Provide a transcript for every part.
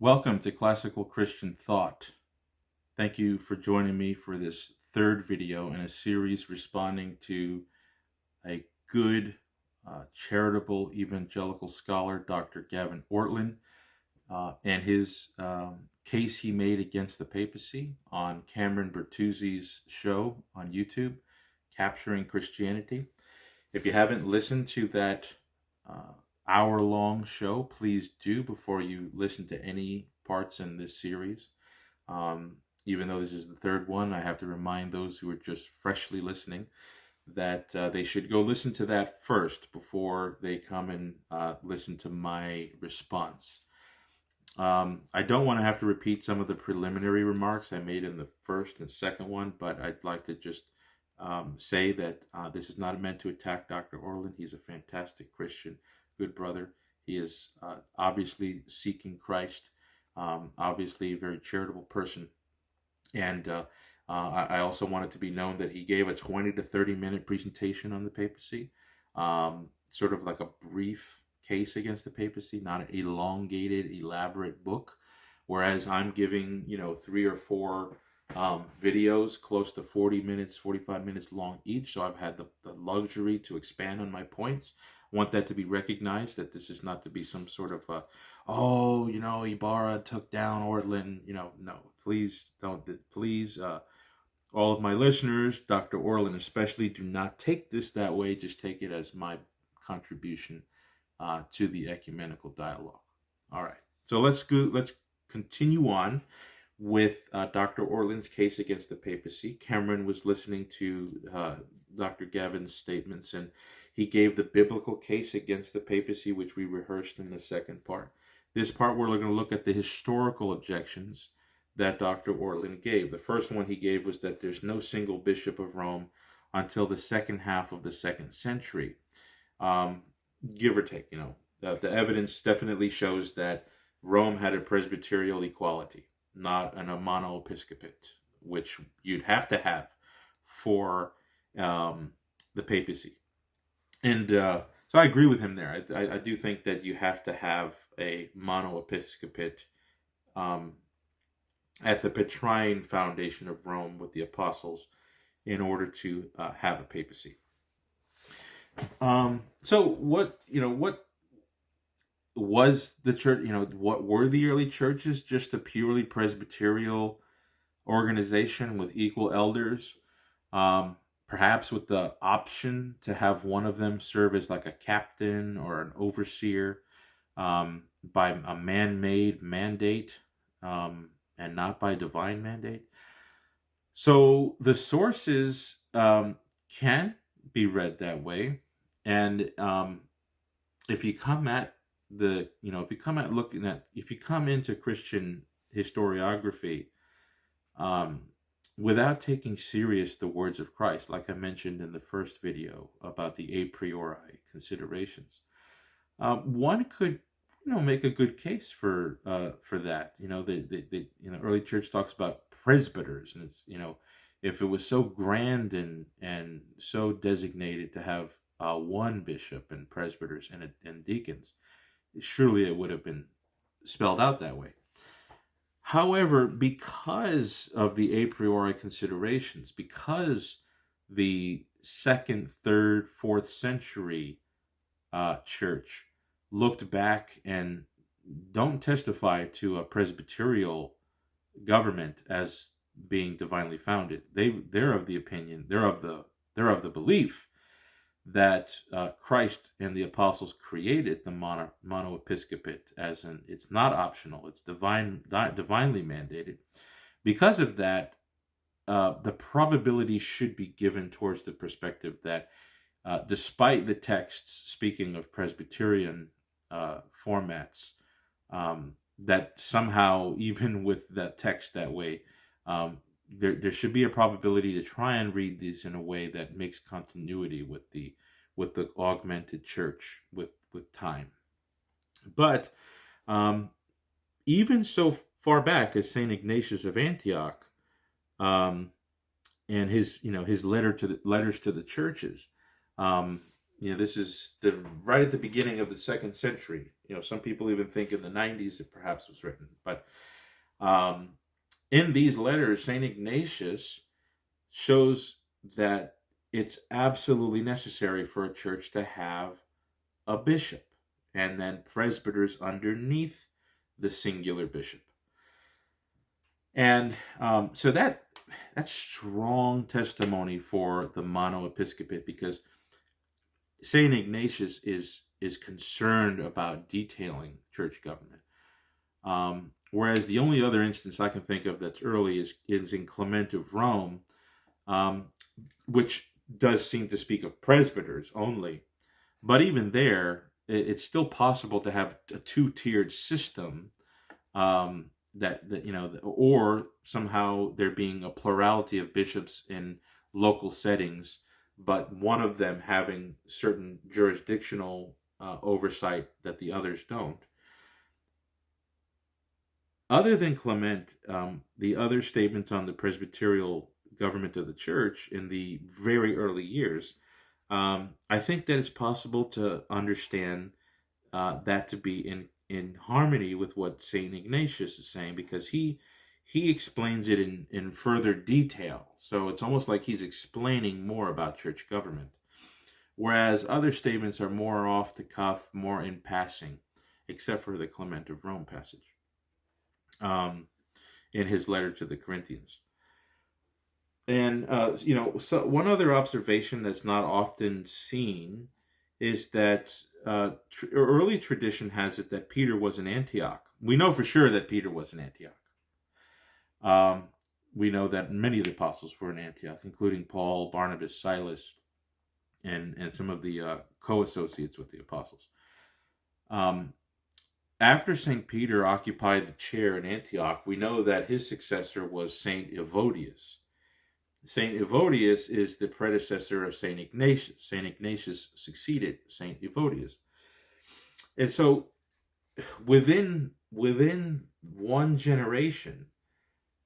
Welcome to Classical Christian Thought. Thank you for joining me for this third video in a series responding to a good, charitable evangelical scholar, Dr. Gavin Ortlund, and his case he made against the papacy on Cameron Bertuzzi's show on YouTube, Capturing Christianity. If you haven't listened to that hour-long show, please do before you listen to any parts in this series. Even though this is the third one, I have to remind those who are just freshly listening that they should go listen to that first before they come and listen to my response. I don't want to have to repeat some of the preliminary remarks I made in the first and second one, but I'd like to just say that this is not meant to attack Dr. Ortlund. He's a fantastic Christian, good brother. He is obviously seeking Christ, obviously a very charitable person. And I also want it to be known that he gave a 20 to 30 minute presentation on the papacy, sort of like a brief case against the papacy, not an elongated, elaborate book. Whereas I'm giving, 3 or 4 videos close to 40 minutes, 45 minutes long each. So I've had the luxury to expand on my points. I want that to be recognized, that this is not to be some sort of, Ibarra took down Ortlund, no, please don't, please, all of my listeners, Dr. Ortlund especially, do not take this that way. Just take it as my contribution to the ecumenical dialogue. All right, so let's continue on with Dr. Ortlund's case against the papacy. Cameron was listening to Dr. Gavin's statements, and he gave the biblical case against the papacy, which we rehearsed in the second part. This part, we're going to look at the historical objections that Dr. Ortlund gave. The first one he gave was that there's no single bishop of Rome until the second half of the 2nd century. Give or take, the evidence definitely shows that Rome had a presbyterial equality, not a monoepiscopate, which you'd have to have for the papacy. And so I agree with him there. I do think that you have to have a monoepiscopate at the Petrine foundation of Rome with the apostles in order to have a papacy. So what was the church, what were the early churches? Just a purely presbyterial organization with equal elders, perhaps with the option to have one of them serve as like a captain or an overseer by a man-made mandate and not by divine mandate. So the sources can be read that way. And if you come into Christian historiography without taking serious the words of Christ, like I mentioned in the first video about the a priori considerations, one could, make a good case for that. The early church talks about presbyters, and it's, if it was so grand and so designated to have one bishop and presbyters and deacons, surely it would have been spelled out that way. However, because of the a priori considerations, because the 2nd, 3rd, 4th century church looked back and don't testify to a presbyterial government as being divinely founded, they're of the opinion, they're of the belief that Christ and the apostles created the monoepiscopate as it's not optional, it's divinely mandated. Because of that, the probability should be given towards the perspective that despite the texts speaking of Presbyterian formats, that somehow, even with that text that way, there should be a probability to try and read these in a way that makes continuity with the augmented church with time. But even so far back as Saint Ignatius of Antioch, and his letters to the churches, This is right at the beginning of the 2nd century. Some people even think in the 90s it perhaps was written. But in these letters, St. Ignatius shows that it's absolutely necessary for a church to have a bishop and then presbyters underneath the singular bishop. And so that's strong testimony for the monoepiscopate, because St. Ignatius is concerned about detailing church government. Whereas the only other instance I can think of that's early is in Clement of Rome, which does seem to speak of presbyters only. But even there, it's still possible to have a two-tiered system, or somehow there being a plurality of bishops in local settings, but one of them having certain jurisdictional oversight that the others don't. Other than Clement, the other statements on the presbyterial government of the church in the very early years, I think that it's possible to understand that to be in harmony with what St. Ignatius is saying, because he explains it in further detail. So it's almost like he's explaining more about church government. Whereas other statements are more off the cuff, more in passing, except for the Clement of Rome passage in his letter to the Corinthians. And, so one other observation that's not often seen is that early tradition has it that Peter was in Antioch. We know for sure that Peter was in Antioch. We know that many of the apostles were in Antioch, including Paul, Barnabas, Silas, and some of the co-associates with the apostles. After St. Peter occupied the chair in Antioch, we know that his successor was St. Evodius. St. Evodius is the predecessor of St. Ignatius. St. Ignatius succeeded St. Evodius. And so within one generation,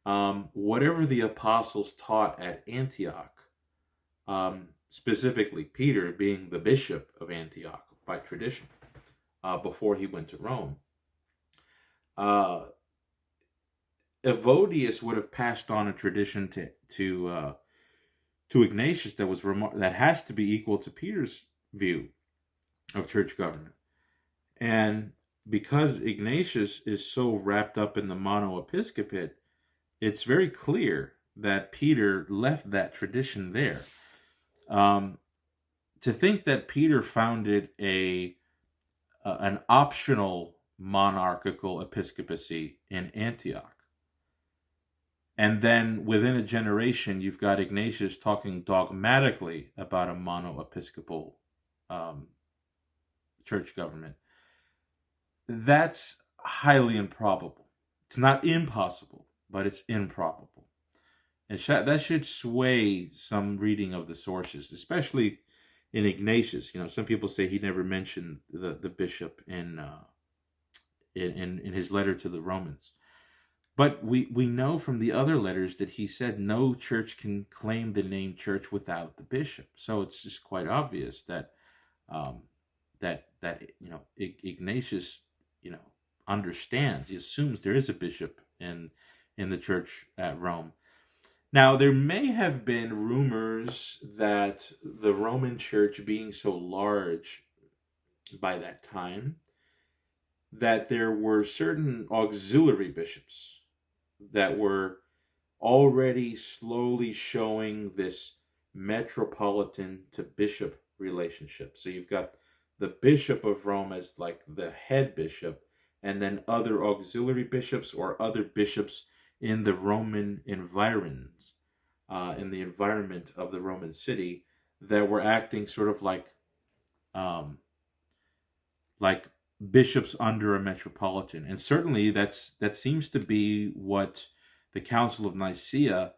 whatever the apostles taught at Antioch, specifically Peter being the bishop of Antioch by tradition, before he went to Rome, Evodius would have passed on a tradition to Ignatius that has to be equal to Peter's view of church government. And because Ignatius is so wrapped up in the monoepiscopate, it's very clear that Peter left that tradition there. To think that Peter founded an optional monarchical episcopacy in Antioch, and then within a generation you've got Ignatius talking dogmatically about a monoepiscopal church government, that's highly improbable. It's not impossible, but it's improbable. And that should sway some reading of the sources, especially in Ignatius. Some people say he never mentioned the bishop in his letter to the Romans. But we know from the other letters that he said no church can claim the name church without the bishop. So it's just quite obvious that Ignatius understands. He assumes there is a bishop in the church at Rome. Now, there may have been rumors that the Roman church, being so large by that time, that there were certain auxiliary bishops that were already slowly showing this metropolitan to bishop relationship. So you've got the bishop of Rome as like the head bishop, and then other auxiliary bishops or other bishops in the Roman environs, in the environment of the Roman city, that were acting sort of like bishops under a metropolitan. And certainly that seems to be what the Council of Nicaea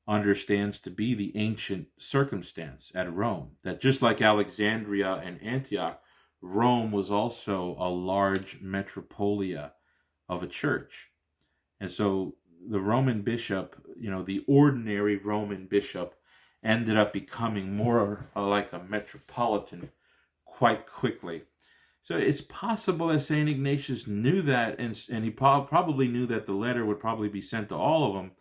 understands to be the ancient circumstance at Rome. That just like Alexandria and Antioch, Rome was also a large metropolia of a church. And so the Roman bishop, the ordinary Roman bishop, ended up becoming more like a metropolitan quite quickly. So it's possible that St. Ignatius knew that, and he probably knew that the letter would probably be sent to all of them.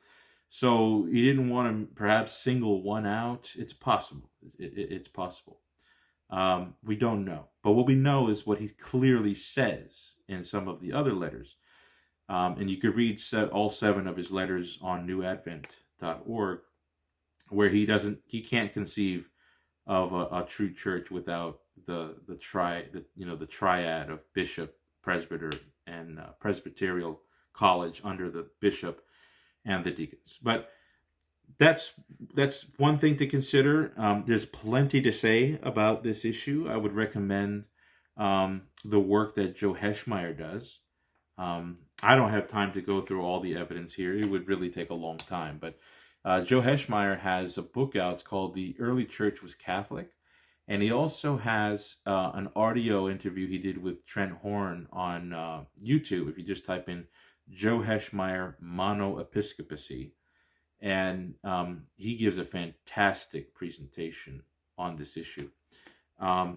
So he didn't want to perhaps single one out. It's possible. It's possible. We don't know. But what we know is what he clearly says in some of the other letters. And you could read all 7 of his letters on newadvent.org, where he can't conceive of a true church without the triad of bishop, presbyter, and presbyterial college under the bishop and the deacons. But that's one thing to consider. There's plenty to say about this issue. I would recommend the work that Joe Heschmeyer does. I don't have time to go through all the evidence here. It would really take a long time. But Joe Heschmeyer has a book out. It's called The Early Church Was Catholic. And he also has an audio interview he did with Trent Horn on YouTube. If you just type in Joe Heschmeyer Mono-Episcopacy. And he gives a fantastic presentation on this issue.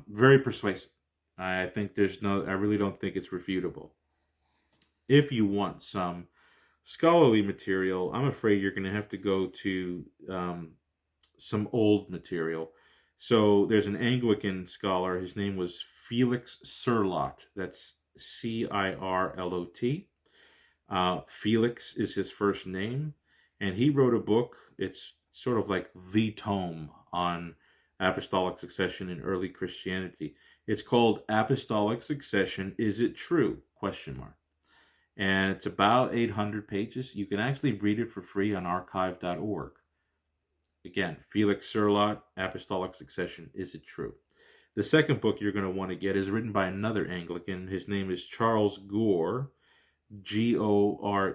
Very persuasive. I really don't think it's refutable. If you want some scholarly material, I'm afraid you're going to have to go to some old material. So there's an Anglican scholar. His name was Felix Surlot. That's Cirlot. Felix is his first name. And he wrote a book. It's sort of like the tome on apostolic succession in early Christianity. It's called Apostolic Succession, Is It True? ? And it's about 800 pages. You can actually read it for free on archive.org. Again, Felix Surlot, Apostolic Succession, Is It True? The second book you're going to want to get is written by another Anglican. His name is Charles Gore, Gore.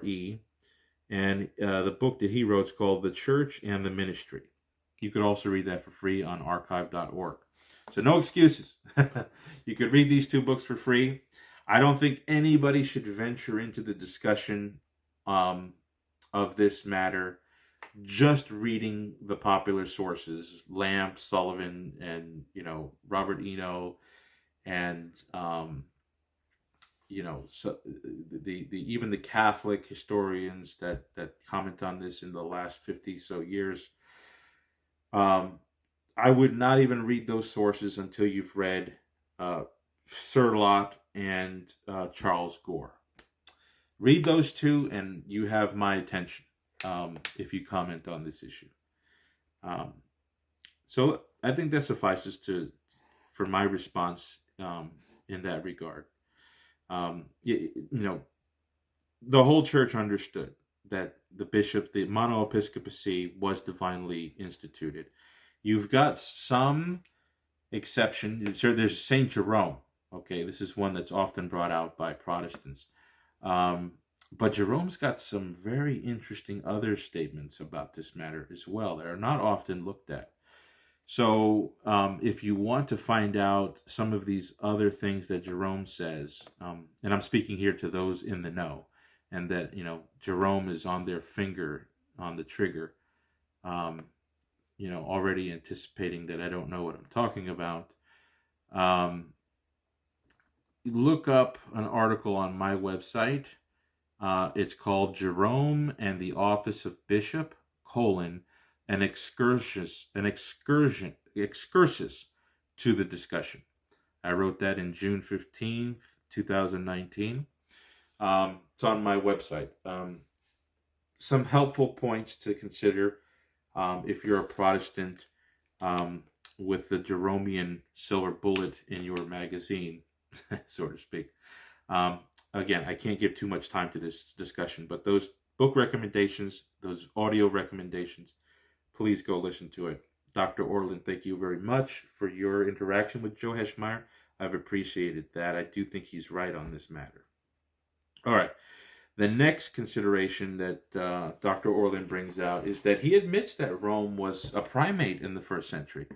And the book that he wrote is called The Church and the Ministry. You could also read that for free on archive.org. So no excuses. You could read these 2 books for free. I don't think anybody should venture into the discussion of this matter just reading the popular sources, Lamp, Sullivan, and Robert Eno, and so even the Catholic historians that comment on this in the last 50 so years. I would not even read those sources until you've read Surlot and Charles Gore. Read those 2 and you have my attention if you comment on this issue. So I think that suffices for my response in that regard. The whole church understood that the mono-episcopacy was divinely instituted. You've got some exception. So there's St. Jerome. Okay, this is one that's often brought out by Protestants. But Jerome's got some very interesting other statements about this matter as well that are not often looked at. So if you want to find out some of these other things that Jerome says, and I'm speaking here to those in the know, and that, Jerome is on their finger on the trigger, already anticipating that I don't know what I'm talking about. Look up an article on my website. It's called Jerome and the Office of Bishop, an excursus to the discussion. I wrote that in June 15th, 2019. It's on my website. Some helpful points to consider if you're a Protestant with the Jeromean silver bullet in your magazine, so to speak. Again, I can't give too much time to this discussion, but those book recommendations, those audio recommendations, please go listen to it. Dr. Ortlund, thank you very much for your interaction with Joe Heschmeyer. I've appreciated that. I do think he's right on this matter. All right. The next consideration that Dr. Ortlund brings out is that he admits that Rome was a primate in the first century.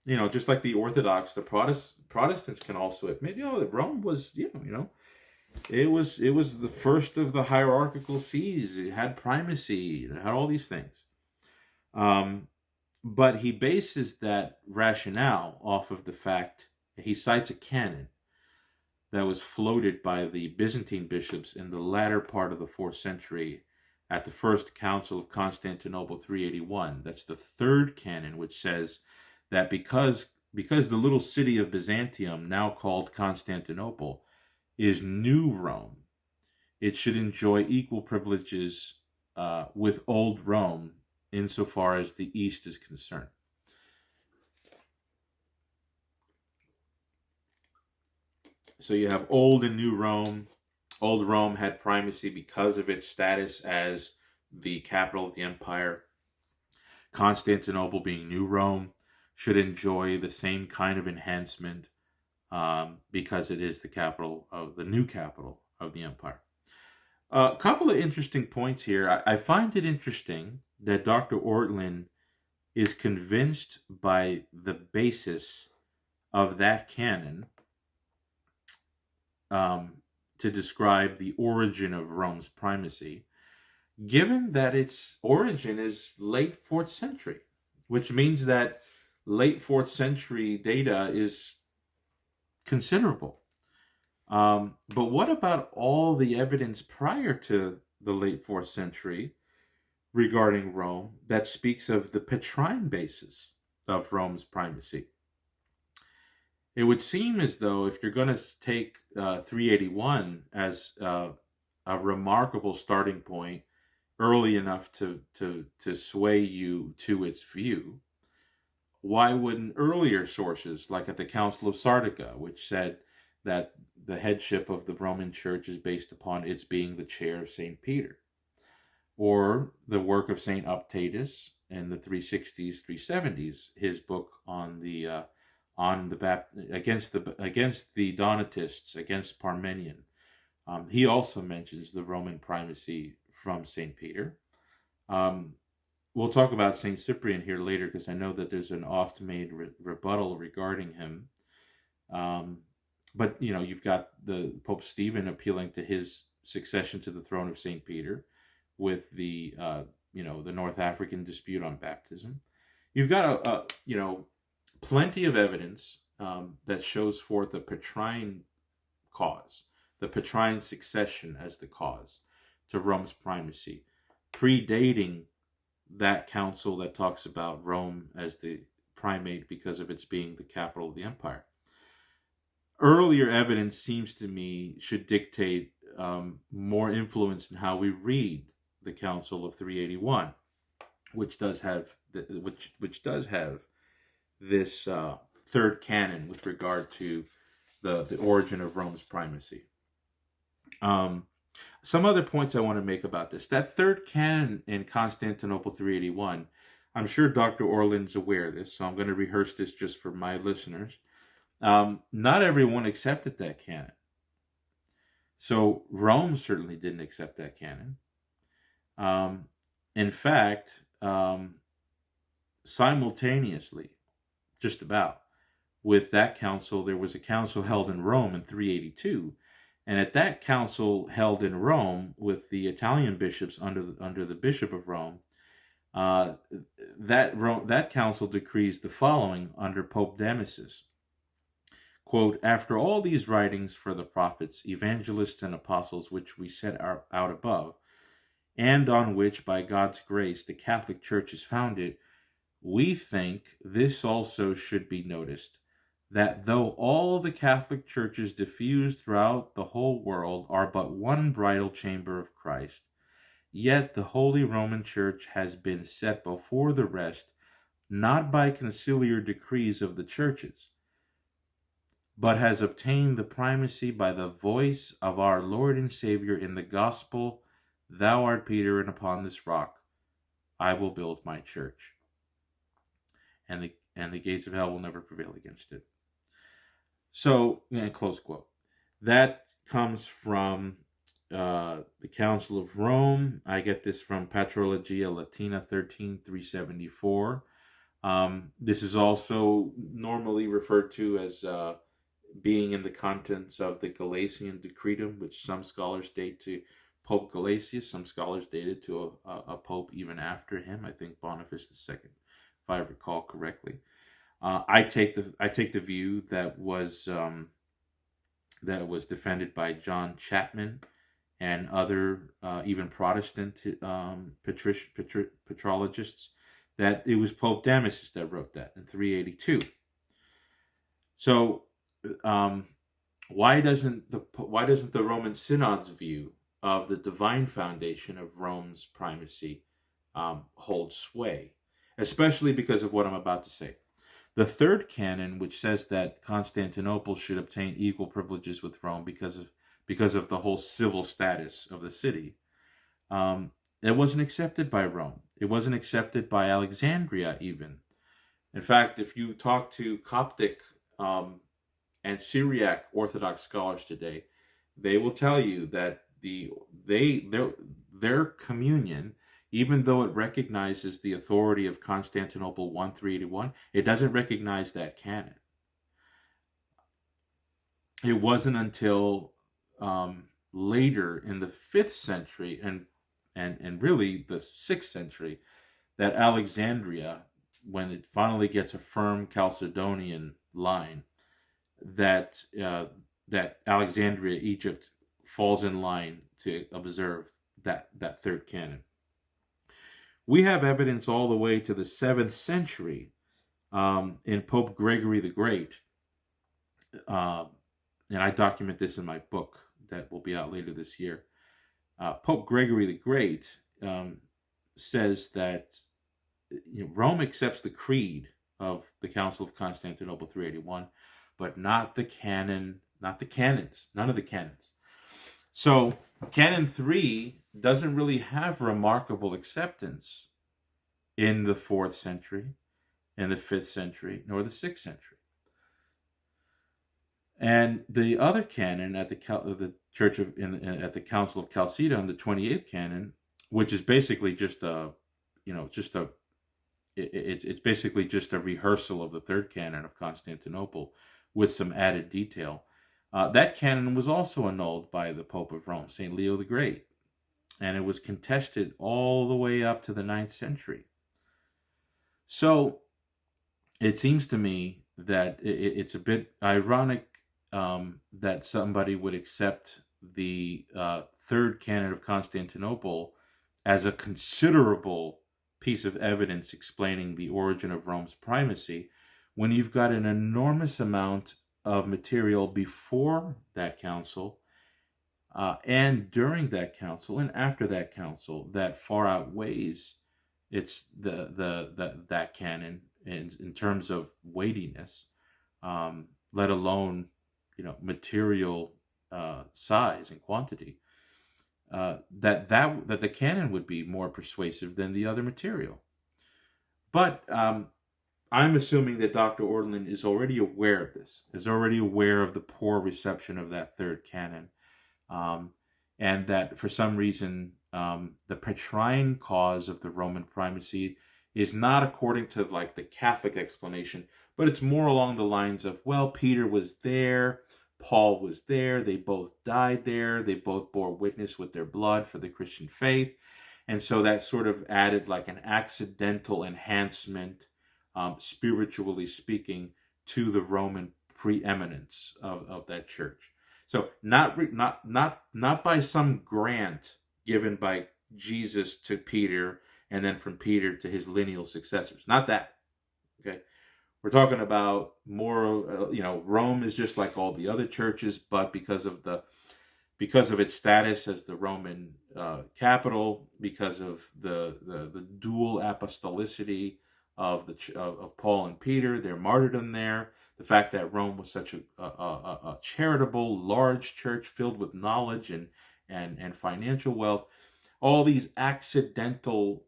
Just like the Orthodox, the Protestants can also admit, that Rome was, it was the first of the hierarchical sees. It had primacy. It had all these things. But he bases that rationale off of the fact, he cites a canon that was floated by the Byzantine bishops in the latter part of the 4th century at the First Council of Constantinople 381. That's the third canon, which says that because the little city of Byzantium, now called Constantinople, is New Rome, it should enjoy equal privileges with Old Rome insofar as the East is concerned. So you have Old and New Rome. Old Rome had primacy because of its status as the capital of the empire. Constantinople, being New Rome, should enjoy the same kind of enhancement because it is the new capital of the empire. A couple of interesting points here. I find it interesting that Dr. Ortlund is convinced by the basis of that canon to describe the origin of Rome's primacy, given that its origin is late 4th century, which means that late 4th century data is considerable. But what about all the evidence prior to the late 4th century regarding Rome that speaks of the Petrine basis of Rome's primacy? It would seem as though if you're going to take 381 as a remarkable starting point, early enough to sway you to its view, why wouldn't earlier sources, like at the Council of Sardica, which said that the headship of the Roman Church is based upon its being the chair of St. Peter, or the work of St. Optatus in the 360s, 370s, his book on against the Donatists, against Parmenion. He also mentions the Roman primacy from St. Peter. We'll talk about St. Cyprian here later because I know that there's an oft-made rebuttal regarding him. But, you've got the Pope Stephen appealing to his succession to the throne of St. Peter with the North African dispute on baptism. You've got plenty of evidence that shows forth the Petrine cause, the Petrine succession as the cause to Rome's primacy, predating that council that talks about Rome as the primate because of its being the capital of the empire. Earlier evidence seems to me should dictate more influence in how we read the Council of 381, which does have this third canon with regard to the origin of Rome's primacy. Some other points I want to make about this. That third canon in Constantinople 381, I'm sure Dr. Ortlund's aware of this, so I'm going to rehearse this just for my listeners. Not everyone accepted that canon. So Rome certainly didn't accept that canon. In fact, simultaneously, just about, with that council, there was a council held in Rome in 382. And at that council held in Rome with the Italian bishops under the Bishop of Rome, that council decrees the following under Pope Damasus. Quote, "After all these writings for the prophets, evangelists, and apostles which we set out above, and on which by God's grace the Catholic Church is founded, we think this also should be noticed, that though all the Catholic churches diffused throughout the whole world are but one bridal chamber of Christ, yet the Holy Roman Church has been set before the rest, not by conciliar decrees of the churches, but has obtained the primacy by the voice of our Lord and Savior in the gospel, Thou art Peter, and upon this rock I will build my church, and the gates of hell will never prevail against it." So, close quote. That comes from the Council of Rome. I get this from Patrologia Latina 13,374. This is also normally referred to as being in the contents of the Galatian Decretum, which some scholars date to Pope Galasius. Some scholars date it to a pope even after him. I think Boniface II, if I recall correctly. I take the view that was defended by John Chapman and other even Protestant patrologists, that it was Pope Damasus that wrote that in 382. So why doesn't the Roman Synod's view of the divine foundation of Rome's primacy hold sway, especially because of what I'm about to say? The third canon, which says that Constantinople should obtain equal privileges with Rome because of the whole civil status of the city, it wasn't accepted by Rome. It wasn't accepted by Alexandria even. In fact, if you talk to Coptic and Syriac Orthodox scholars today, they will tell you that their communion, even though it recognizes the authority of Constantinople 1381, it doesn't recognize that canon. It wasn't until later in the 5th century and really the 6th century that Alexandria, when it finally gets a firm Chalcedonian line, that Alexandria, Egypt, falls in line to observe that third canon. We have evidence all the way to the 7th century in Pope Gregory the Great, and I document this in my book that will be out later this year. Pope Gregory the Great says that Rome accepts the creed of the Council of Constantinople 381, but not the canons, none of the canons. So Canon 3 doesn't really have remarkable acceptance in the 4th century, in the 5th century, nor the 6th century. And the other canon at the Council of Chalcedon, the 28th canon, which is basically just it's basically just a rehearsal of the third canon of Constantinople with some added detail. That canon was also annulled by the Pope of Rome, St. Leo the Great, and it was contested all the way up to the 9th century. So it seems to me that it's a bit ironic that somebody would accept the third canon of Constantinople as a considerable piece of evidence explaining the origin of Rome's primacy, when you've got an enormous amount of material before that council and during that council and after that council that far outweighs that canon in terms of weightiness, let alone material size and quantity. That the canon would be more persuasive than the other material. But I'm assuming that Dr. Ortlund is already aware of this, is already aware of the poor reception of that third canon, and that for some reason the Petrine cause of the Roman primacy is not according to like the Catholic explanation, but it's more along the lines of, well, Peter was there, Paul was there, they both died there, they both bore witness with their blood for the Christian faith. And so that sort of added like an accidental enhancement, spiritually speaking, to the Roman preeminence of that church. So not by some grant given by Jesus to Peter and then from Peter to his lineal successors. Not that. Okay. We're talking about more, Rome is just like all the other churches, but because of its status as the Roman capital, because of the dual apostolicity of Paul and Peter, their martyrdom there, the fact that Rome was such a charitable, large church filled with knowledge and financial wealth, all these accidental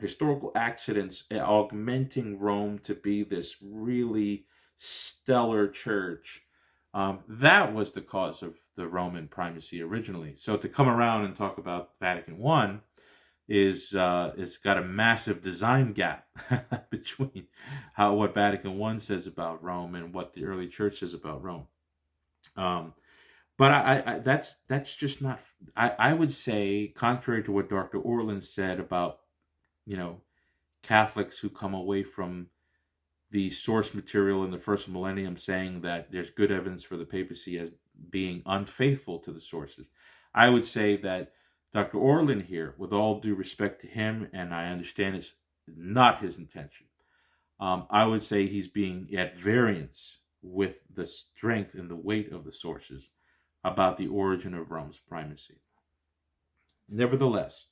historical accidents augmenting Rome to be this really stellar church. That was the cause of the Roman primacy originally. So to come around and talk about Vatican I is got a massive design gap between what Vatican I says about Rome and what the early church says about Rome. But I that's just not. I would say, contrary to what Dr. Ortlund said about Catholics who come away from the source material in the first millennium saying that there's good evidence for the papacy as being unfaithful to the sources. I would say that Dr. Ortlund here, with all due respect to him, and I understand it's not his intention, I would say he's being at variance with the strength and the weight of the sources about the origin of Rome's primacy. Nevertheless,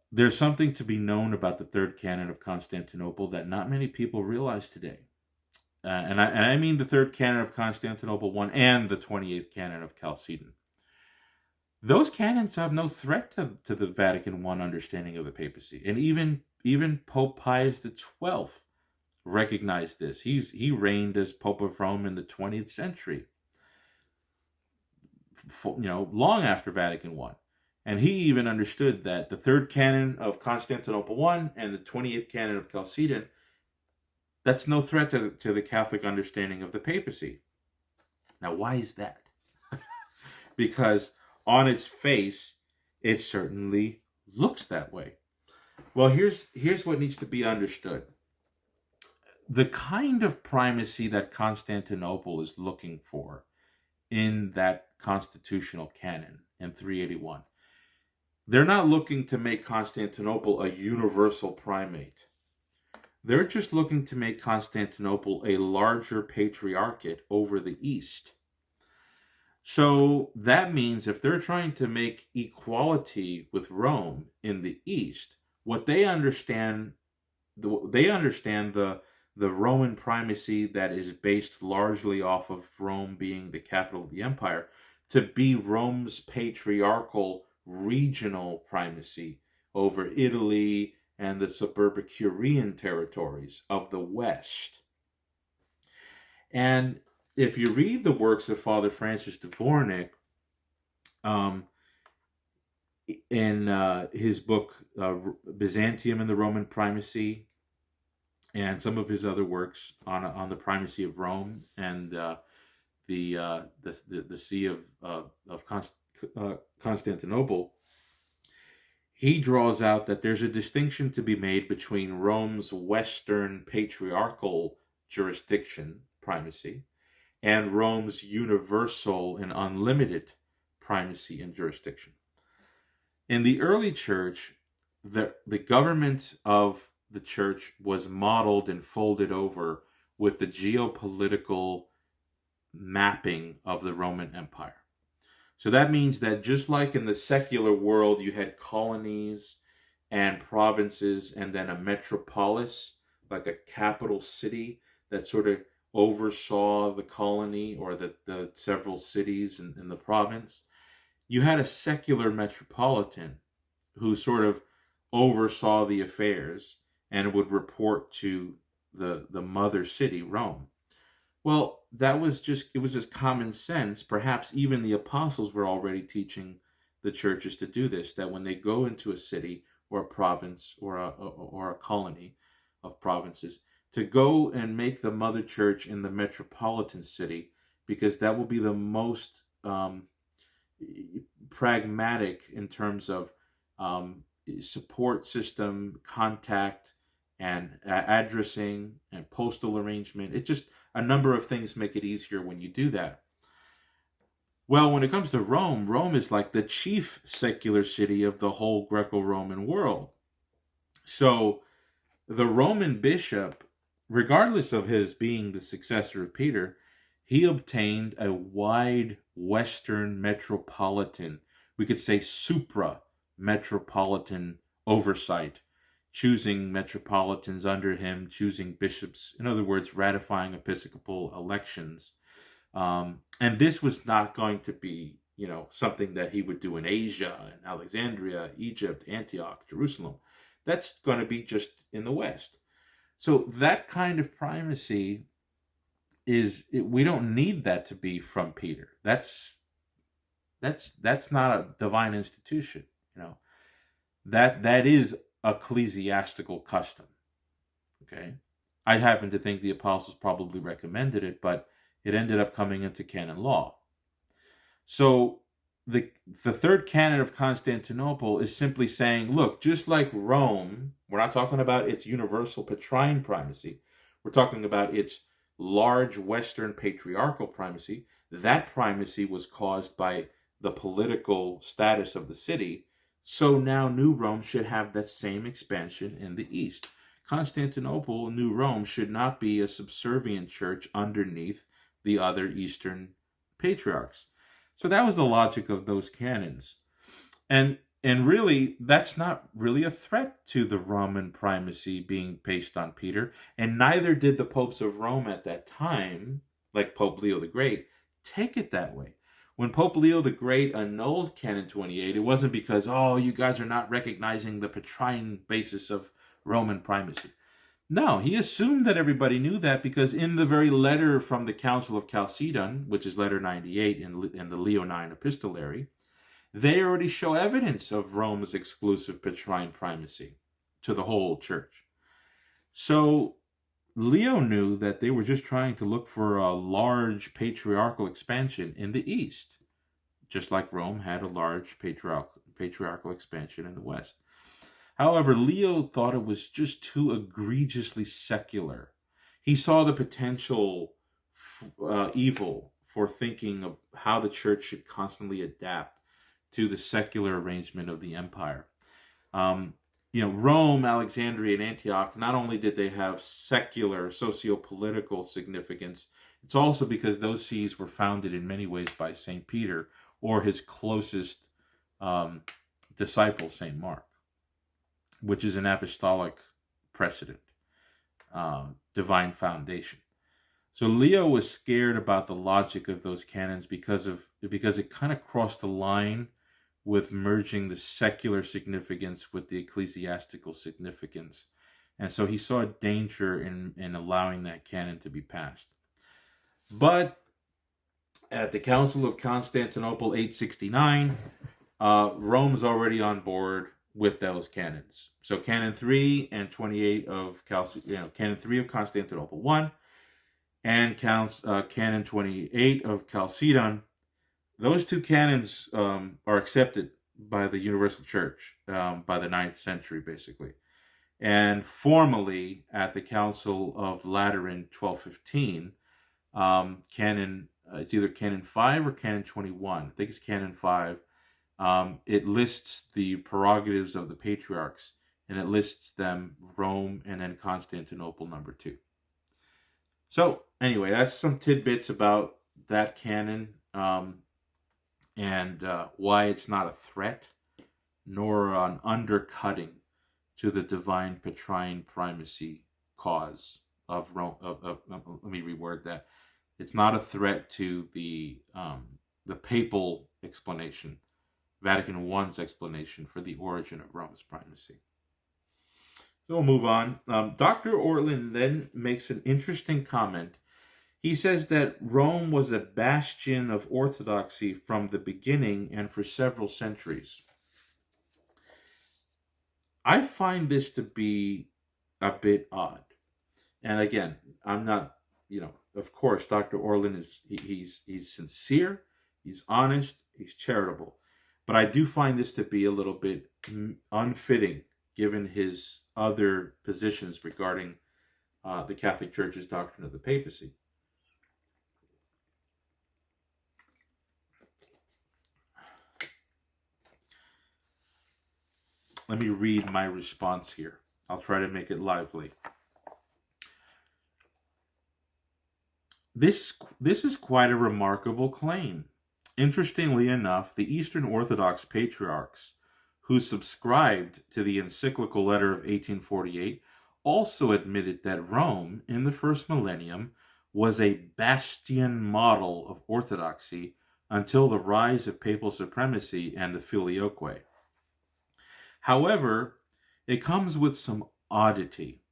there's something to be known about the Third Canon of Constantinople that not many people realize today. And I mean the Third Canon of Constantinople I and the 28th Canon of Chalcedon. Those canons have no threat to the Vatican I understanding of the papacy. And even Pope Pius XII recognized this. He reigned as Pope of Rome in the 20th century, long after Vatican I. And he even understood that the Third Canon of Constantinople I and the 28th Canon of Chalcedon, that's no threat to the Catholic understanding of the papacy. Now, why is that? Because on its face, it certainly looks that way. Well, here's what needs to be understood. The kind of primacy that Constantinople is looking for in that constitutional canon in 381, they're not looking to make Constantinople a universal primate. They're just looking to make Constantinople a larger patriarchate over the East. So that means if they're trying to make equality with Rome in the East, what they understand the Roman primacy that is based largely off of Rome being the capital of the empire to be Rome's patriarchal regional primacy over Italy and the Suburbicurean territories of the West. And if you read the works of Father Francis Dvornik, in his book Byzantium and the Roman Primacy, and some of his other works on the primacy of Rome and the See of Constantinople, he draws out that there's a distinction to be made between Rome's Western patriarchal jurisdiction, primacy, and Rome's universal and unlimited primacy and jurisdiction. In the early church, the government of the church was modeled and folded over with the geopolitical mapping of the Roman Empire. So that means that just like in the secular world, you had colonies and provinces and then a metropolis, like a capital city that sort of oversaw the colony or the several cities in the province. You had a secular metropolitan who sort of oversaw the affairs and would report to the mother city, Rome. Well, it was just common sense. Perhaps even the apostles were already teaching the churches to do this, that when they go into a city or a province or a colony of provinces, to go and make the mother church in the metropolitan city, because that will be the most pragmatic in terms of support system, contact, and addressing and postal arrangement. It just, a number of things make it easier when you do that. Well, when it comes to Rome, Rome is like the chief secular city of the whole Greco-Roman world. So the Roman bishop, regardless of his being the successor of Peter, he obtained a wide Western metropolitan, we could say supra-metropolitan oversight, choosing metropolitans under him, choosing bishops, in other words, ratifying episcopal elections. And this was not going to be, something that he would do in Asia, in Alexandria, Egypt, Antioch, Jerusalem. That's going to be just in the West. So that kind of primacy we don't need that to be from Peter. That's not a divine institution. That is ecclesiastical custom. Okay, I happen to think the apostles probably recommended it, but it ended up coming into canon law. So the third canon of Constantinople is simply saying, look, just like Rome, we're not talking about its universal Petrine primacy. We're talking about its large Western patriarchal primacy. That primacy was caused by the political status of the city. So now New Rome should have that same expansion in the East. Constantinople, New Rome, should not be a subservient church underneath the other Eastern patriarchs. So that was the logic of those canons. And really, that's not really a threat to the Roman primacy being based on Peter, and neither did the popes of Rome at that time, like Pope Leo the Great, take it that way. When Pope Leo the Great annulled Canon 28, it wasn't because, oh, you guys are not recognizing the Petrine basis of Roman primacy. No, he assumed that everybody knew that, because in the very letter from the Council of Chalcedon, which is letter 98 in the Leonine epistolary, they already show evidence of Rome's exclusive Petrine primacy to the whole church. So Leo knew that they were just trying to look for a large patriarchal expansion in the East, just like Rome had a large patriarchal expansion in the West. However, Leo thought it was just too egregiously secular. He saw the potential evil for thinking of how the church should constantly adapt to the secular arrangement of the empire. Rome, Alexandria, and Antioch, not only did they have secular socio-political significance, it's also because those sees were founded in many ways by St. Peter or his closest disciple, St. Mark, which is an apostolic precedent, divine foundation. So Leo was scared about the logic of those canons because it kind of crossed the line with merging the secular significance with the ecclesiastical significance. And so he saw a danger in allowing that canon to be passed. But at the Council of Constantinople 869, Rome's already on board with those canons. So Canon 3 and 28 of Canon 3 of Constantinople 1 and Canon 28 of Chalcedon, those two canons are accepted by the Universal Church by the 9th century, basically. And formally, at the Council of Lateran 1215, it's either Canon 5 or Canon 21. I think it's Canon 5. It lists the prerogatives of the patriarchs, and it lists them Rome and then Constantinople number 2. So anyway, that's some tidbits about that canon. And why it's not a threat nor an undercutting to the divine Petrine primacy cause of Rome. Let me reword that. It's not a threat to the papal explanation, Vatican I's explanation for the origin of Rome's primacy. So we'll move on. Dr. Ortlund then makes an interesting comment. He says that Rome was a bastion of Orthodoxy from the beginning and for several centuries. I find this to be a bit odd. And again, I'm not, of course, Dr. Ortlund he's sincere, he's honest, he's charitable. But I do find this to be a little bit unfitting given his other positions regarding the Catholic Church's doctrine of the papacy. Let me read my response here. I'll try to make it lively. This is quite a remarkable claim. Interestingly enough, the Eastern Orthodox patriarchs who subscribed to the encyclical letter of 1848 also admitted that Rome, in the first millennium, was a bastion model of orthodoxy until the rise of papal supremacy and the filioque. However, it comes with some oddity.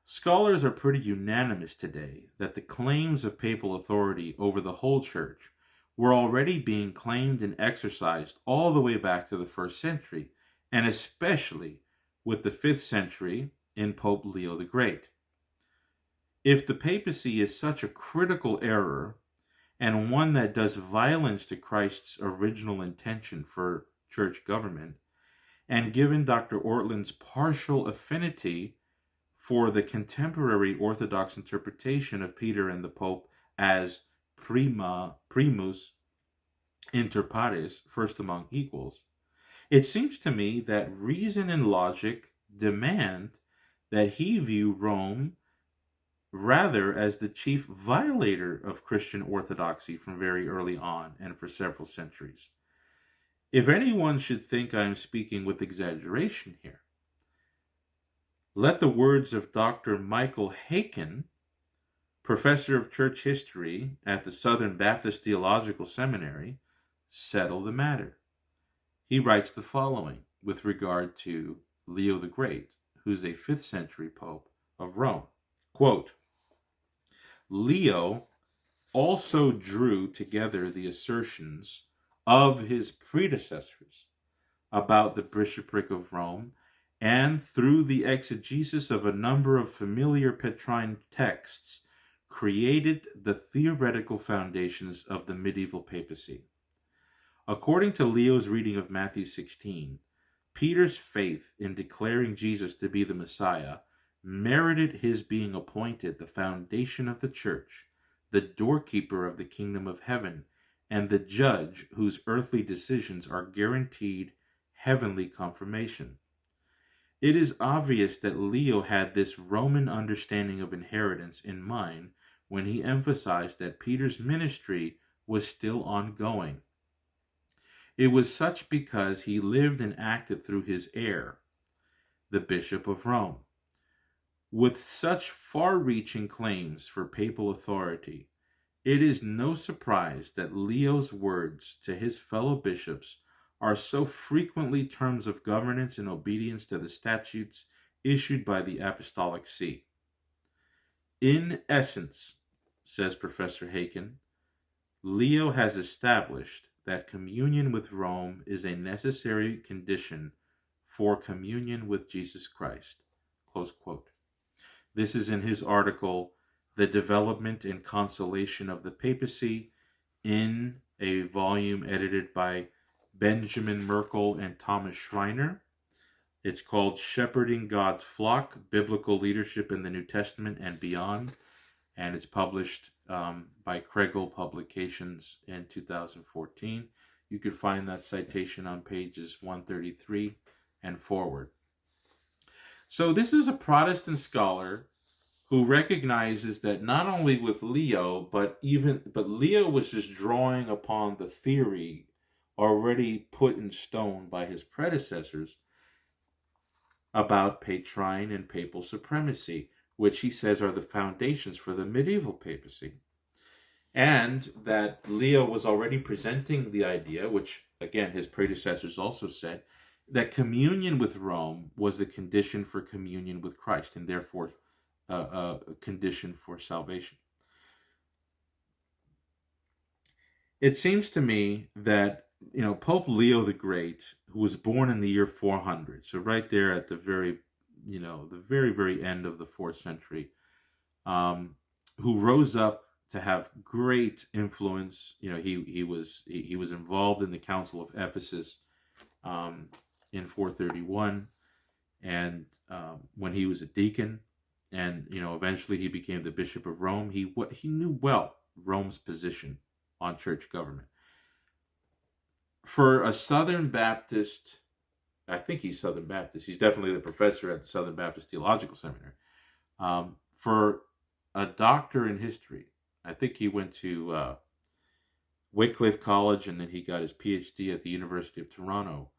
Scholars are pretty unanimous today that the claims of papal authority over the whole church were already being claimed and exercised all the way back to the 1st century, and especially with the 5th century in Pope Leo the Great. If the papacy is such a critical error, and one that does violence to Christ's original intention for church government, and given Dr. Ortlund's partial affinity for the contemporary Orthodox interpretation of Peter and the Pope as primus inter pares, first among equals, it seems to me that reason and logic demand that he view Rome rather as the chief violator of Christian orthodoxy from very early on and for several centuries. If anyone should think I am speaking with exaggeration here, let the words of Dr. Michael Haykin, professor of church history at the Southern Baptist Theological Seminary, settle the matter. He writes the following with regard to Leo the Great, who's a 5th century pope of Rome. Quote, Leo also drew together the assertions of his predecessors about the bishopric of Rome, and through the exegesis of a number of familiar Petrine texts, created the theoretical foundations of the medieval papacy. According to Leo's reading of Matthew 16, Peter's faith in declaring Jesus to be the Messiah merited his being appointed the foundation of the church, the doorkeeper of the kingdom of heaven, and the judge whose earthly decisions are guaranteed heavenly confirmation. It is obvious that Leo had this Roman understanding of inheritance in mind when he emphasized that Peter's ministry was still ongoing. It was such because he lived and acted through his heir, the Bishop of Rome. With such far-reaching claims for papal authority, it is no surprise that Leo's words to his fellow bishops are so frequently terms of governance and obedience to the statutes issued by the Apostolic See. In essence, says Professor Haykin, Leo has established that communion with Rome is a necessary condition for communion with Jesus Christ. Close quote. This is in his article, The Development and Consolation of the Papacy, in a volume edited by Benjamin Merkel and Thomas Schreiner. It's called Shepherding God's Flock, Biblical Leadership in the New Testament and Beyond, and it's published by Kregel Publications in 2014. You could find that citation on pages 133 and forward. So this is a Protestant scholar who recognizes that not only with Leo, but Leo was just drawing upon the theory already put in stone by his predecessors about Petrine and papal supremacy, which he says are the foundations for the medieval papacy. And that Leo was already presenting the idea, which again his predecessors also said, that communion with Rome was the condition for communion with Christ, and therefore a condition for salvation. It seems to me that Pope Leo the Great, who was born in the year 400, so right there at the very very end of the 4th century, who rose up to have great influence. He was involved in the Council of Ephesus in 431, and when he was a deacon, and eventually he became the Bishop of Rome. He knew well Rome's position on church government. For a Southern Baptist, I think he's Southern Baptist. He's definitely the professor at the Southern Baptist Theological Seminary. For a doctor in history, I think he went to Wycliffe College, and then he got his PhD at the University of Toronto.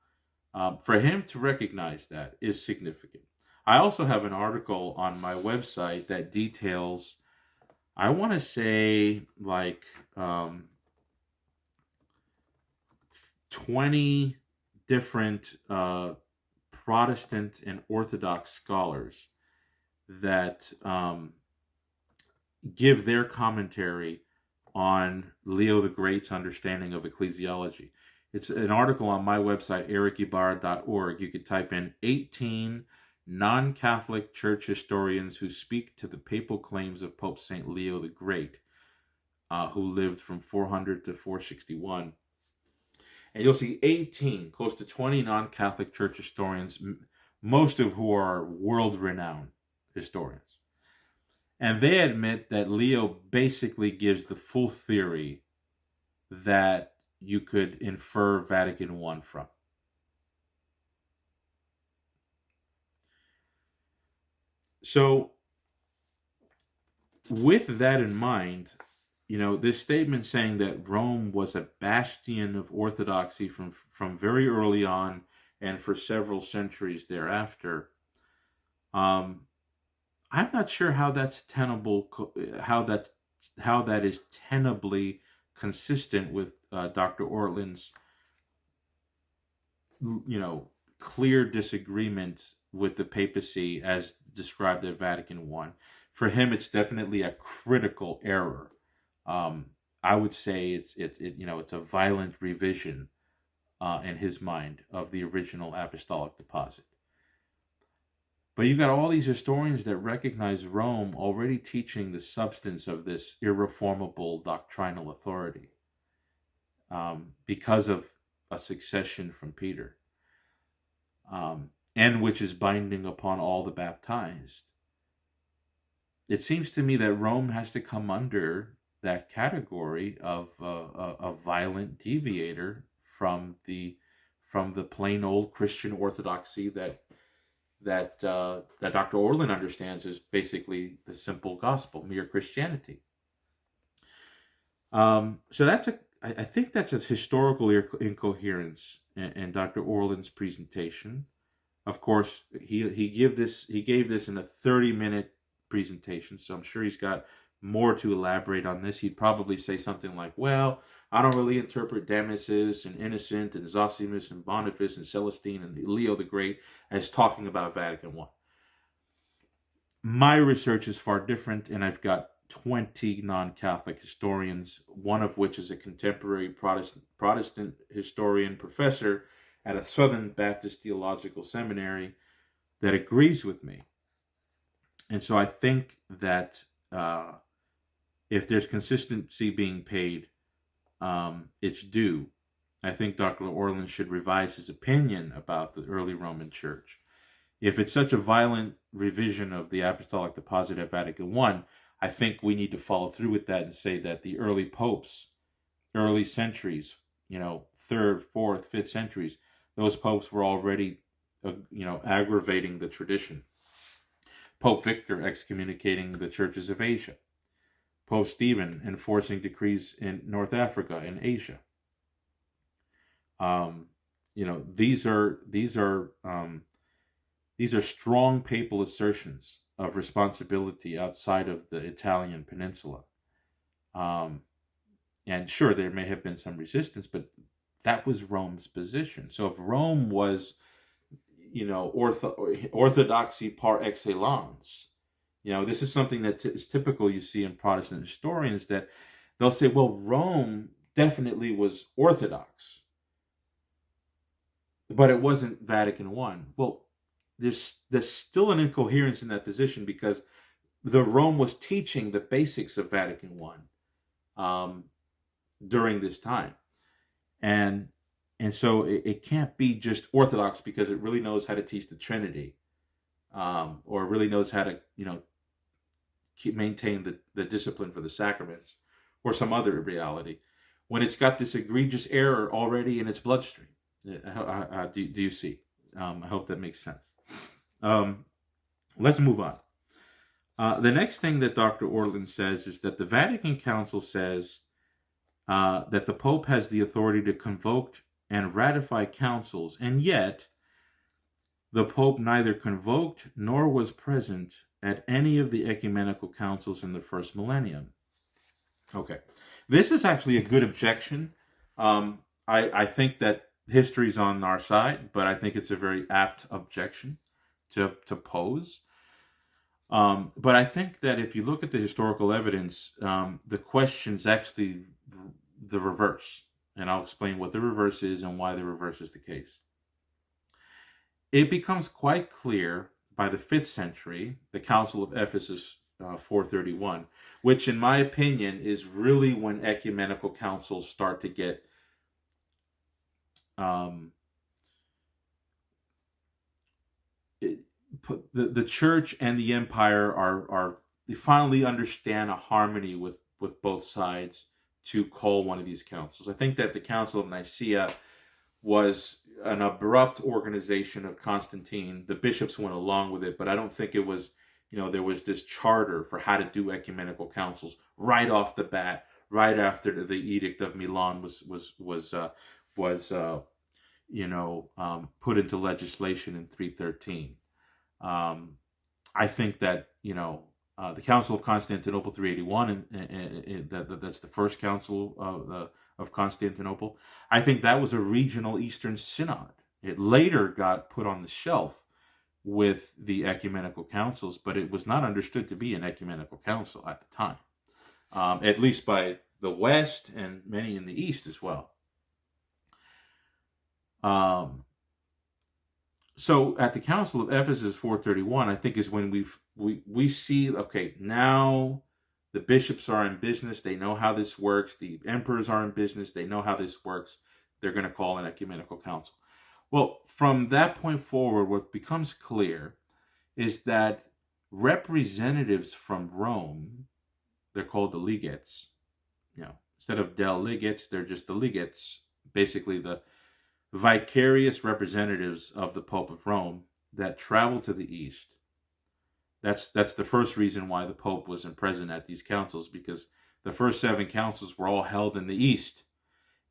For him to recognize that is significant. I also have an article on my website that details, I want to say, 20 different Protestant and Orthodox scholars that give their commentary on Leo the Great's understanding of ecclesiology. It's an article on my website, ericybarra.org. You could type in 18 non-Catholic church historians who speak to the papal claims of Pope St. Leo the Great, who lived from 400 to 461. And you'll see 18, close to 20 non-Catholic church historians, most of who are world-renowned historians. And they admit that Leo basically gives the full theory that you could infer Vatican I from. So, with that in mind, this statement saying that Rome was a bastion of orthodoxy from very early on and for several centuries thereafter, I'm not sure how that's tenable, how that is tenably consistent with Dr. Ortlund's, clear disagreement with the papacy as described at Vatican I. For him, it's definitely a critical error. I would say it's a violent revision in his mind of the original apostolic deposit. But you've got all these historians that recognize Rome already teaching the substance of this irreformable doctrinal authority because of a succession from Peter, and which is binding upon all the baptized. It seems to me that Rome has to come under that category of a violent deviator from the plain old Christian orthodoxy that Dr. Ortlund understands is basically the simple gospel, mere Christianity. So I think that's a historical incoherence in Dr. Ortlund's presentation. Of course, he gave this in a 30-minute presentation, so I'm sure he's got more to elaborate on this. He'd probably say something like, well, I don't really interpret Damasus and Innocent and Zosimus and Boniface and Celestine and Leo the Great as talking about Vatican I. My research is far different, and I've got 20 non-Catholic historians, one of which is a contemporary Protestant historian professor at a Southern Baptist Theological Seminary that agrees with me. And so I think that if there's consistency being paid, it's due. I think Dr. Ortlund should revise his opinion about the early Roman Church. If it's such a violent revision of the apostolic deposit at Vatican I think we need to follow through with that and say that the early popes, early centuries, 3rd, 4th, 5th centuries, those popes were already, aggravating the tradition. Pope Victor excommunicating the churches of Asia. Pope Stephen enforcing decrees in North Africa and Asia. These are strong papal assertions of responsibility outside of the Italian peninsula. And sure, there may have been some resistance, but that was Rome's position. So if Rome was, orthodoxy par excellence, this is something that is typical you see in Protestant historians, that they'll say, well, Rome definitely was Orthodox, but it wasn't Vatican I. Well, there's still an incoherence in that position, because the Rome was teaching the basics of Vatican I during this time. And so it can't be just Orthodox because it really knows how to teach the Trinity, or really knows how to, maintain the discipline for the sacraments, or some other reality, when it's got this egregious error already in its bloodstream. Do you see? I hope that makes sense. Let's move on. The next thing that Dr. Ortlund says is that the Vatican Council says that the Pope has the authority to convoke and ratify councils, and yet the Pope neither convoked nor was present at any of the ecumenical councils in the first millennium. Okay, this is actually a good objection. I think that history's on our side, but I think it's a very apt objection to pose. But I think that if you look at the historical evidence, the question's actually the reverse. And I'll explain what the reverse is and why the reverse is the case. It becomes quite clear by the 5th century, the Council of Ephesus 431, which in my opinion is really when ecumenical councils start to get the church and the empire they finally understand a harmony with both sides to call one of these councils. I think that the Council of Nicaea was an abrupt organization of Constantine. The bishops went along with it, but I don't think it was, there was this charter for how to do ecumenical councils right off the bat, right after the Edict of Milan was put into legislation in 313. I think that, the Council of Constantinople 381, and that's the first council of Constantinople. I think that was a regional Eastern Synod. It later got put on the shelf with the ecumenical councils, but it was not understood to be an ecumenical council at the time, at least by the West and many in the East as well. So at the Council of Ephesus 431, I think is when we see, okay, now the bishops are in business. They know how this works. The emperors are in business. They know how this works. They're going to call an ecumenical council. Well, from that point forward, what becomes clear is that representatives from Rome, they're called the legates. Instead of delegates, they're just the legates, basically the vicarious representatives of the Pope of Rome that travel to the East. That's the first reason why the Pope wasn't present at these councils, because the first 7 councils were all held in the East.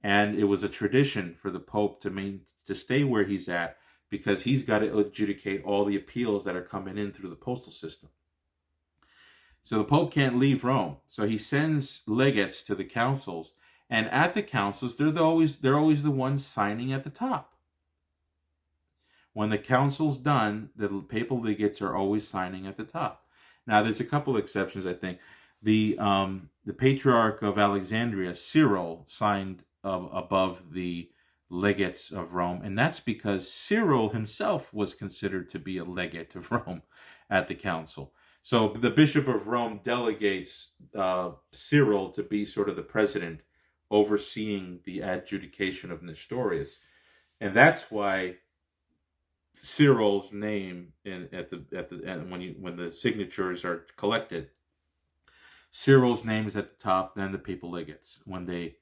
And it was a tradition for the Pope to stay where he's at, because he's got to adjudicate all the appeals that are coming in through the postal system. So the Pope can't leave Rome. So he sends legates to the councils. And at the councils, they're always the ones signing at the top. When the council's done, the papal legates are always signing at the top. Now, there's a couple exceptions, I think. The Patriarch of Alexandria, Cyril, signed above the legates of Rome, and that's because Cyril himself was considered to be a legate of Rome at the council. So the Bishop of Rome delegates Cyril to be sort of the president, overseeing the adjudication of Nestorius, and that's why Cyril's name when the signatures are collected, Cyril's name is at the top. Then the papal legates when they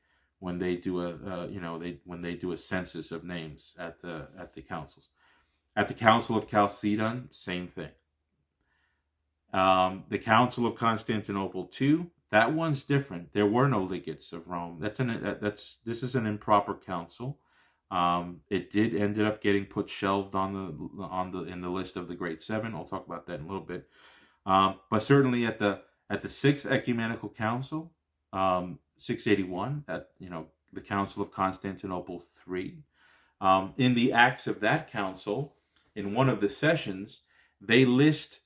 do a census of names at the councils. At the Council of Chalcedon, same thing. The Council of Constantinople too. That one's different. There were no legates of Rome. This is an improper council. It ended up getting shelved in the list of the Great Seven. I'll talk about that in a little bit. But certainly at the 6th Ecumenical Council, 681, the Council of Constantinople 3. In the acts of that council, in one of the sessions, they recount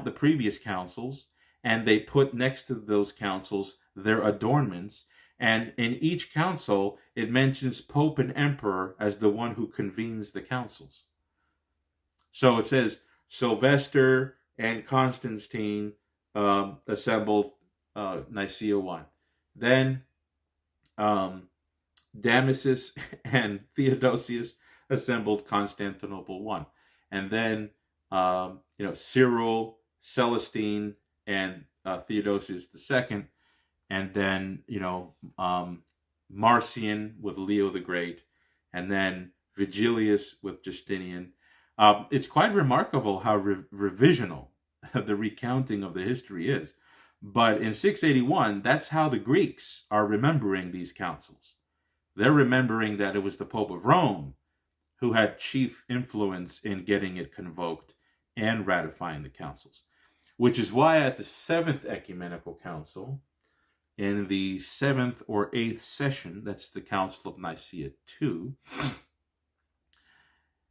the previous councils, and they put next to those councils their adornments. And in each council, it mentions Pope and Emperor as the one who convenes the councils. So it says Sylvester and Constantine assembled Nicaea 1. Then Damasus and Theodosius assembled Constantinople 1. And then Cyril, Celestine, and Theodosius II. And then, Marcion with Leo the Great, and then Vigilius with Justinian. It's quite remarkable how revisional the recounting of the history is. But in 681, that's how the Greeks are remembering these councils. They're remembering that it was the Pope of Rome who had chief influence in getting it convoked and ratifying the councils. Which is why at the 7th Ecumenical Council, in the 7th or 8th session, that's the Council of Nicaea II,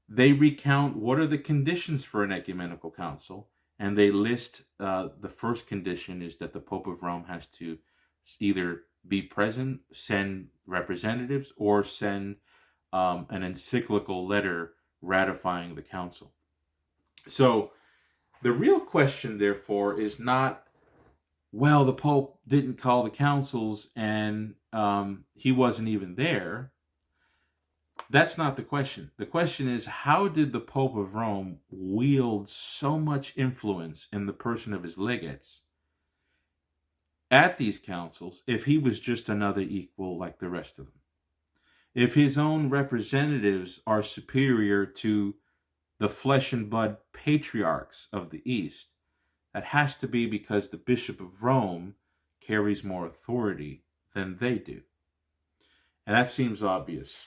they recount what are the conditions for an ecumenical council, and they list the first condition is that the Pope of Rome has to either be present, send representatives, or send an encyclical letter ratifying the council. So the real question, therefore, is not, well, the Pope didn't call the councils and he wasn't even there. that's not the question. The question is, how did the Pope of Rome wield so much influence in the person of his legates at these councils if he was just another equal like the rest of them? If his own representatives are superior to the flesh and blood patriarchs of the East, that has to be because the Bishop of Rome carries more authority than they do. And that seems obvious.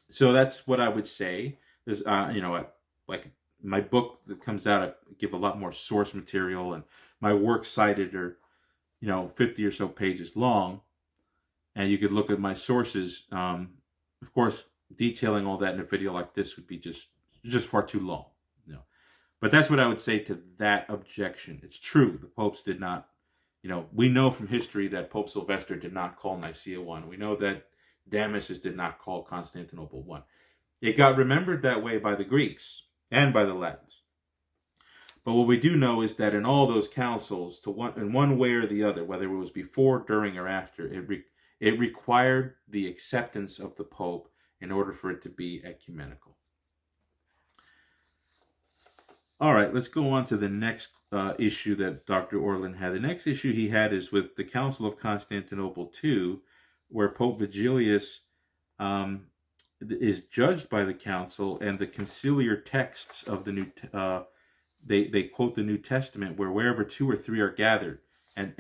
So that's what I would say. There's, like my book that comes out, I give a lot more source material, and my works cited are, 50 or so pages long. And you could look at my sources. Of course, detailing all that in a video like this would be just far too long. But that's what I would say to that objection. It's true. The popes did not, we know from history that Pope Sylvester did not call Nicaea I. We know that Damasus did not call Constantinople I. It got remembered that way by the Greeks and by the Latins. But what we do know is that in all those councils, in one way or the other, whether it was before, during, or after, it required the acceptance of the Pope in order for it to be ecumenical. All right, let's go on to the next issue that Dr. Ortlund had. The next issue he had is with the Council of Constantinople II, where Pope Vigilius is judged by the council, and the conciliar texts of the they quote the New Testament, where wherever two or three are gathered, and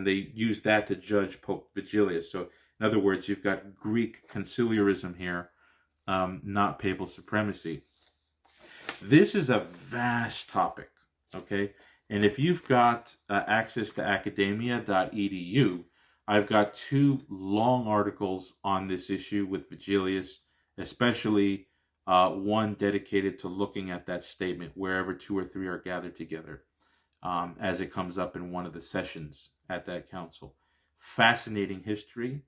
they use that to judge Pope Vigilius. So in other words, you've got Greek conciliarism here, not papal supremacy. This is a vast topic, okay? And if you've got access to academia.edu, I've got 2 long articles on this issue with Vigilius, especially one dedicated to looking at that statement, wherever 2 or 3 are gathered together, as it comes up in one of the sessions at that council. Fascinating history.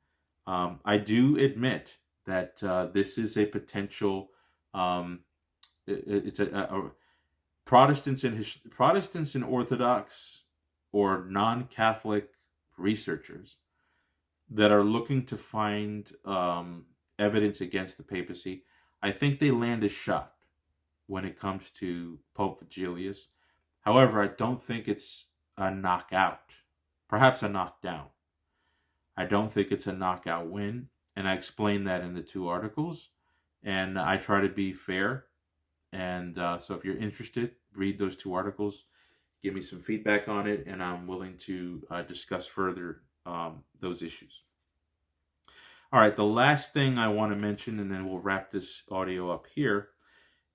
I do admit that this is a potential... it's a Protestants and Orthodox or non-Catholic researchers that are looking to find evidence against the papacy. I think they land a shot when it comes to Pope Vigilius. However, I don't think it's a knockout, perhaps a knockdown. I don't think it's a knockout win, and I explain that in the 2 articles, and I try to be fair. And so if you're interested, read those 2 articles, give me some feedback on it, and I'm willing to discuss further those issues. All right, the last thing I want to mention, and then we'll wrap this audio up here,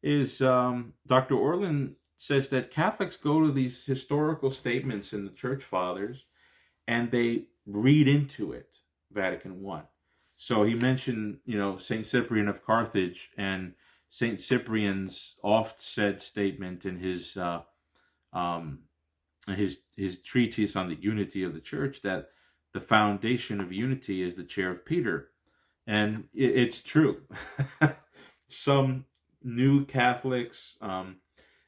is Dr. Ortlund says that Catholics go to these historical statements in the Church Fathers, and they read into it Vatican I. So he mentioned, St. Cyprian of Carthage, and St. Cyprian's oft-said statement in his treatise on the unity of the Church, that the foundation of unity is the chair of Peter. And it's true. Some new Catholics,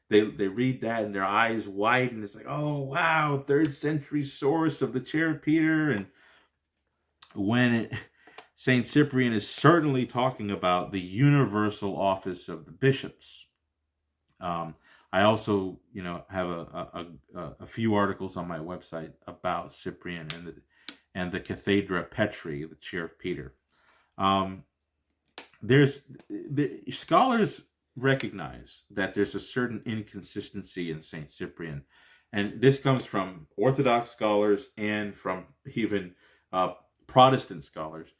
they read that and their eyes widen. It's like, oh, wow, 3rd century source of the chair of Peter. And when St. Cyprian is certainly talking about the universal office of the bishops. I also, have a few articles on my website about Cyprian and the Cathedra Petri, the chair of Peter. The scholars recognize that there's a certain inconsistency in St. Cyprian, and this comes from Orthodox scholars and from even Protestant scholars.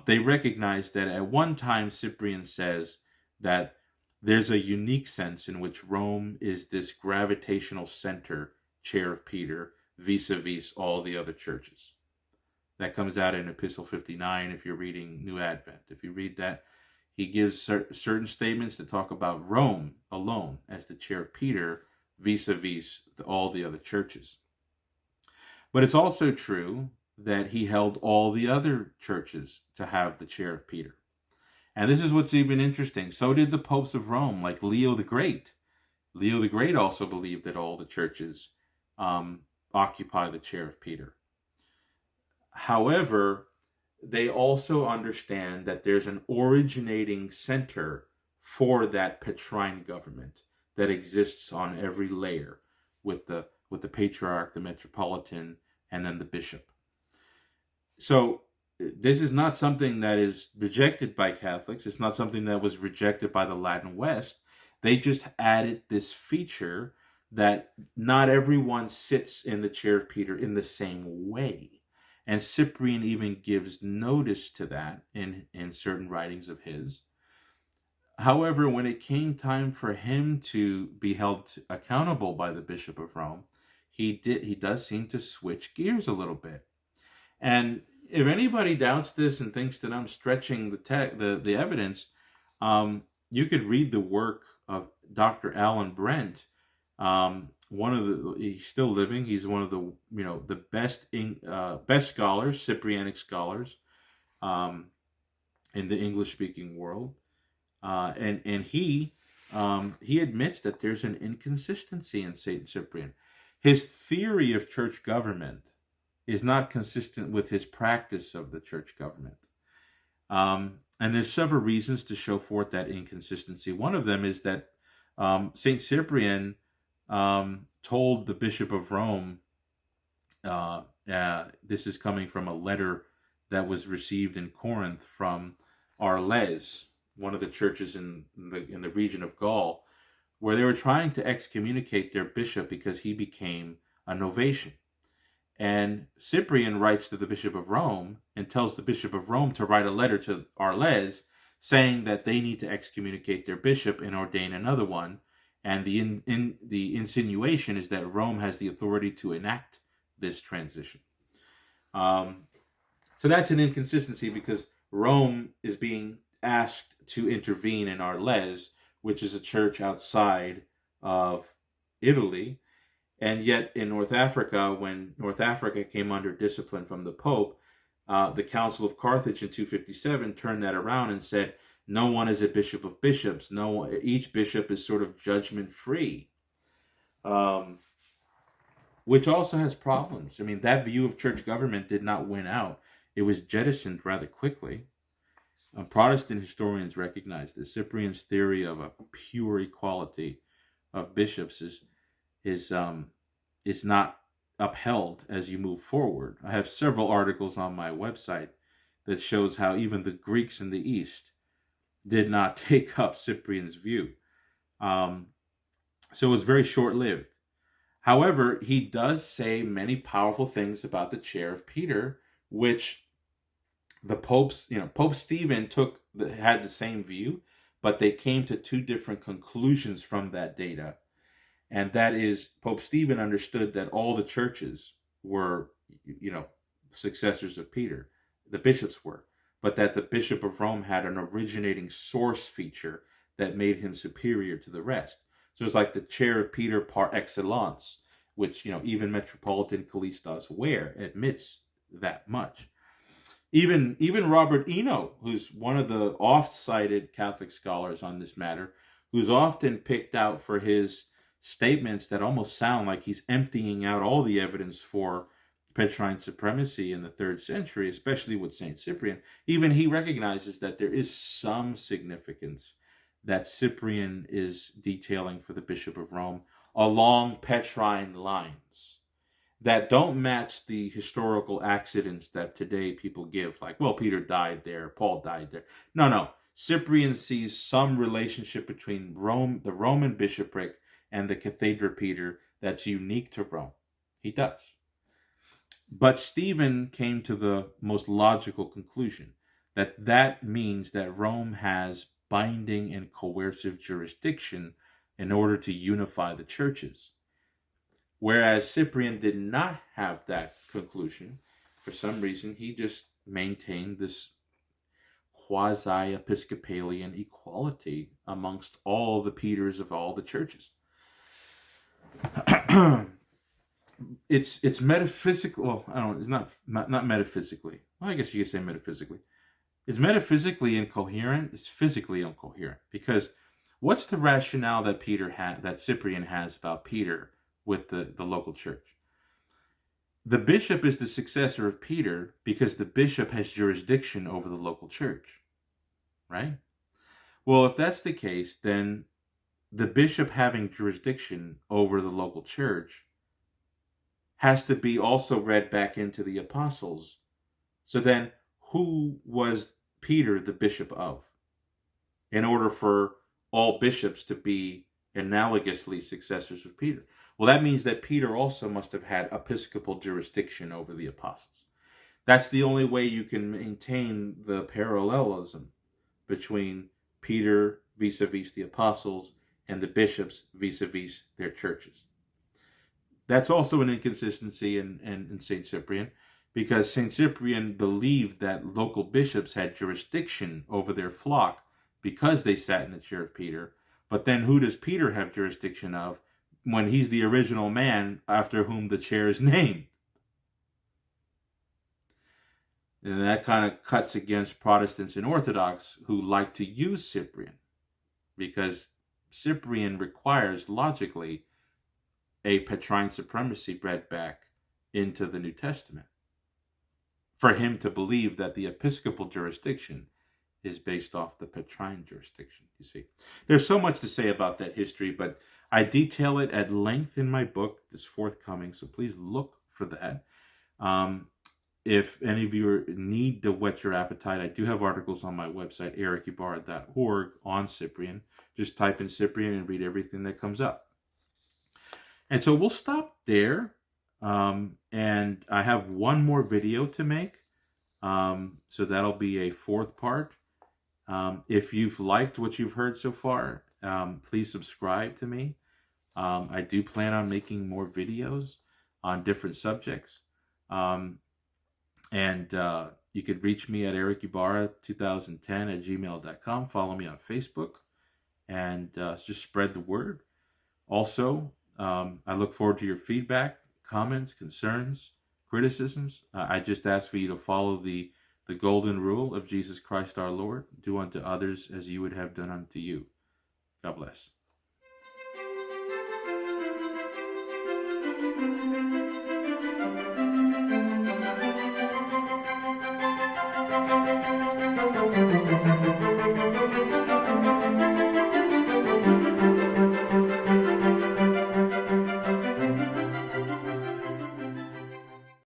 They recognize that at one time Cyprian says that there's a unique sense in which Rome is this gravitational center, chair of Peter, vis-a-vis all the other churches. That comes out in Epistle 59 if you're reading New Advent. If you read that, he gives certain statements that talk about Rome alone as the chair of Peter, vis-a-vis all the other churches. But it's also true that he held all the other churches to have the chair of Peter. And this is what's even interesting. So did the popes of Rome, like Leo the Great. Leo the Great also believed that all the churches occupy the chair of Peter. However, they also understand that there's an originating center for that Petrine government that exists on every layer, with the patriarch, the metropolitan, and then the bishop. So this is not something that is rejected by Catholics. It's not something that was rejected by the Latin West. They just added this feature that not everyone sits in the chair of Peter in the same way. And Cyprian even gives notice to that in certain writings of his. However, when it came time for him to be held accountable by the Bishop of Rome, he does seem to switch gears a little bit. And if anybody doubts this and thinks that I'm stretching the evidence, you could read the work of Dr. Alan Brent. He's still living. He's one of the best scholars, Cyprianic scholars, in the English-speaking world. And he admits that there's an inconsistency in Saint Cyprian. His theory of church government is not consistent with his practice of the church government. And there's several reasons to show forth that inconsistency. One of them is that Saint Cyprian told the Bishop of Rome, this is coming from a letter that was received in Corinth from Arles, one of the churches in the region of Gaul, where they were trying to excommunicate their bishop because he became a Novatian. And Cyprian writes to the Bishop of Rome and tells the Bishop of Rome to write a letter to Arles saying that they need to excommunicate their bishop and ordain another one. And the insinuation is that Rome has the authority to enact this transition. So that's an inconsistency, because Rome is being asked to intervene in Arles, which is a church outside of Italy. And yet in North Africa, when North Africa came under discipline from the Pope, the Council of Carthage in 257 turned that around and said, no one is a bishop of bishops. Each bishop is sort of judgment free, which also has problems. I mean, that view of church government did not win out. It was jettisoned rather quickly. Protestant historians recognize this. Cyprian's theory of a pure equality of bishops is not upheld as you move forward. I have several articles on my website that shows how even the Greeks in the East did not take up Cyprian's view. So it was very short-lived. However, he does say many powerful things about the chair of Peter, which the popes, Pope Stephen had the same view, but they came to two different conclusions from that data. And that is, Pope Stephen understood that all the churches were, successors of Peter. The bishops were. But that the Bishop of Rome had an originating source feature that made him superior to the rest. So it's like the chair of Peter par excellence, which, even Metropolitan Callistus Ware admits that much. Even Robert Eno, who's one of the oft-cited Catholic scholars on this matter, who's often picked out for his statements that almost sound like he's emptying out all the evidence for Petrine supremacy in the 3rd century, especially with St. Cyprian. Even he recognizes that there is some significance that Cyprian is detailing for the Bishop of Rome along Petrine lines that don't match the historical accidents that today people give, like, well, Peter died there, Paul died there. No. Cyprian sees some relationship between Rome, the Roman bishopric, and the Cathedra Peter that's unique to Rome. He does. But Stephen came to the most logical conclusion that means that Rome has binding and coercive jurisdiction in order to unify the churches. Whereas Cyprian did not have that conclusion. For some reason, he just maintained this quasi-Episcopalian equality amongst all the Peters of all the churches. It's metaphysical. Well, it's not metaphysically. Well, I guess you could say metaphysically. It's metaphysically incoherent. It's physically incoherent, because what's the rationale that Cyprian has about Peter with the local church? the bishop is the successor of Peter because the bishop has jurisdiction over the local church, right? Well, if that's the case, then the bishop having jurisdiction over the local church has to be also read back into the apostles. So then, who was Peter the bishop of? In order for all bishops to be analogously successors of Peter. Well, that means that Peter also must have had episcopal jurisdiction over the apostles. That's the only way you can maintain the parallelism between Peter vis-a-vis the apostles and the bishops vis-a-vis their churches. That's also an inconsistency in St. Cyprian, because St. Cyprian believed that local bishops had jurisdiction over their flock because they sat in the chair of Peter. But then who does Peter have jurisdiction of when he's the original man after whom the chair is named? And that kind of cuts against Protestants and Orthodox who like to use Cyprian, because Cyprian requires, logically, a Petrine supremacy read back into the New Testament for him to believe that the episcopal jurisdiction is based off the Petrine jurisdiction, you see. There's so much to say about that history, but I detail it at length in my book that's forthcoming, so please look for that. If any of you need to whet your appetite, I do have articles on my website, ericybarra.org, on Cyprian. Just type in Cyprian and read everything that comes up. And so we'll stop there. And I have one more video to make. So that'll be a fourth part. If you've liked what you've heard so far, please subscribe to me. I do plan on making more videos on different subjects. And you could reach me at ericybarra2010@gmail.com. Follow me on Facebook and just spread the word. Also, I look forward to your feedback, comments, concerns, criticisms. I just ask for you to follow the golden rule of Jesus Christ our Lord. Do unto others as you would have done unto you. God bless.